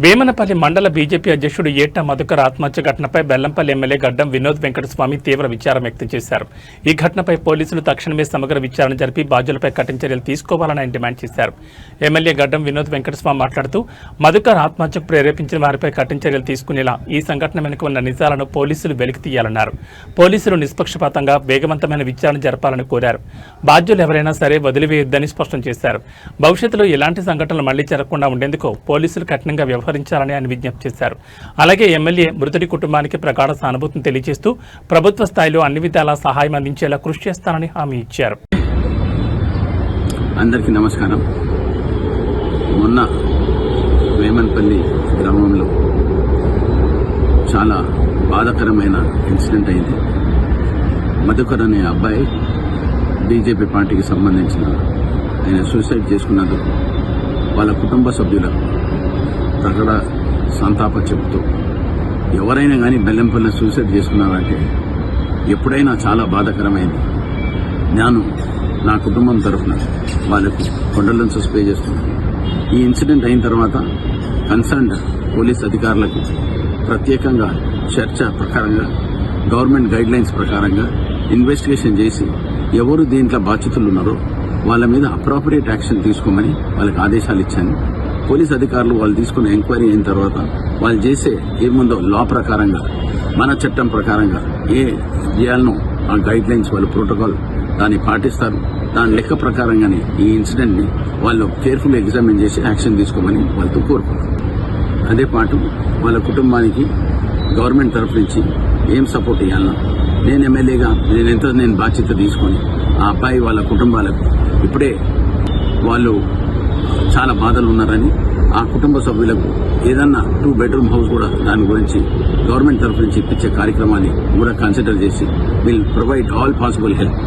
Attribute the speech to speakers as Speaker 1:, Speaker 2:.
Speaker 1: వేమనపల్లి మండల బీజేపీ అధ్యక్షుడు ఏటా మధుకర్ ఆత్మహత్య ఘటనపై బెల్లంపల్లి ఎమ్మెల్యే గడ్డం వినోద్ వెంకటస్వామి తీవ్ర విచారం వ్యక్తం చేశారు. ఈ ఘటనపై పోలీసులు తక్షణమే సమగ్ర విచారణ జరిపి బాధ్యులపై కఠిన చర్యలు తీసుకోవాలని ఆయన డిమాండ్ చేశారు. ఎమ్మెల్యే గడ్డం వినోద్ వెంకటస్వామి మాట్లాడుతూ మధుకర్ ఆత్మహత్యకు ప్రేరేపించిన వారిపై కఠిన చర్యలు తీసుకునేలా ఈ సంఘటన వెనుక ఉన్న నిజాలను పోలీసులు వెలికితీయాలన్నారు. పోలీసులు నిష్పక్షపాతంగా వేగవంతమైన విచారణ జరపాలని కోరారు. బాధ్యులు ఎవరైనా సరే వదిలివేయొద్దని స్పష్టం చేశారు. భవిష్యత్తులో ఎలాంటి సంఘటనలు మళ్లీ జరగకుండా ఉండేందుకు పోలీసులు కఠినంగా వ్యవహరించాలని ఆయన విజ్ఞప్తి చేశారు. అలాగే ఎమ్మెల్యే మృతుడి కుటుంబానికి ప్రగాఢ సానుభూతిని తెలియజేస్తూ ప్రభుత్వ స్థాయిలో అన్ని విధాలా సహాయం అందించేలా కృషి చేస్తానని హామీ ఇచ్చారు.
Speaker 2: అందరికీ నమస్కారం. మొన్న వేమన్పల్లి గ్రామంలో చాలా బాధాకరమైన ఇన్సిడెంట్ అయింది. మధుకర్ అనే అబ్బాయి బీజేపీ పార్టీకి సంబంధించిన ఆయన సూసైడ్ చేసుకున్నందుకు వాళ్ళ కుటుంబ సభ్యులకు ప్రకట సంతాప చెబుతూ ఎవరైనా కానీ బెల్లంపల్లి సూసైడ్ చేసుకున్నారంటే ఎప్పుడైనా చాలా బాధాకరమైంది. నేను నా కుటుంబం తరఫున వాళ్ళకు కొండలను స్ప్రే చేస్తున్నాను. ఈ ఇన్సిడెంట్ అయిన తర్వాత కన్సర్న్డ్ పోలీస్ అధికారులకు ప్రత్యేకంగా చర్చ ప్రకారంగా గవర్నమెంట్ గైడ్ లైన్స్ ప్రకారంగా ఇన్వెస్టిగేషన్ చేసి ఎవరు దీంట్లో బాధ్యతలు ఉన్నారో వాళ్ళ మీద అప్రాపరియేట్ యాక్షన్ తీసుకోమని వాళ్ళకి ఆదేశాలు ఇచ్చాను. పోలీస్ అధికారులు వాళ్ళు తీసుకున్న ఎంక్వైరీ అయిన తర్వాత వాళ్ళు చేసే ఏముందో లా ప్రకారంగా మన చట్టం ప్రకారంగా ఏ చేయాలనో ఆ గైడ్ లైన్స్ వాళ్ళు ప్రోటోకాల్ దాన్ని పాటిస్తారు. దాని లెక్క ప్రకారంగానే ఈ ఇన్సిడెంట్ ని వాళ్ళు కేర్ఫుల్ ఎగ్జామిన్ చేసి యాక్షన్ తీసుకోమని వాళ్ళతో కోరుకున్నారు. అదే పాటు వాళ్ళ కుటుంబానికి గవర్నమెంట్ తరఫు నుంచి ఏం సపోర్ట్ ఇవ్వాలన్నా నేను ఎమ్మెల్యేగా నేను బాధ్యత తీసుకొని ఆ అబ్బాయి వాళ్ళ కుటుంబాలకు ఇప్పుడే వాళ్ళు చాలా బాధలు ఉన్నారని ఆ కుటుంబ సభ్యులకు ఏదన్నా 2 బెడ్రూమ్ హౌస్ కూడా దాని గురించి గవర్నమెంట్ తరఫు నుంచి ఇప్పించే కార్యక్రమాన్ని కూడా కన్సిడర్ చేసి will provide all possible help.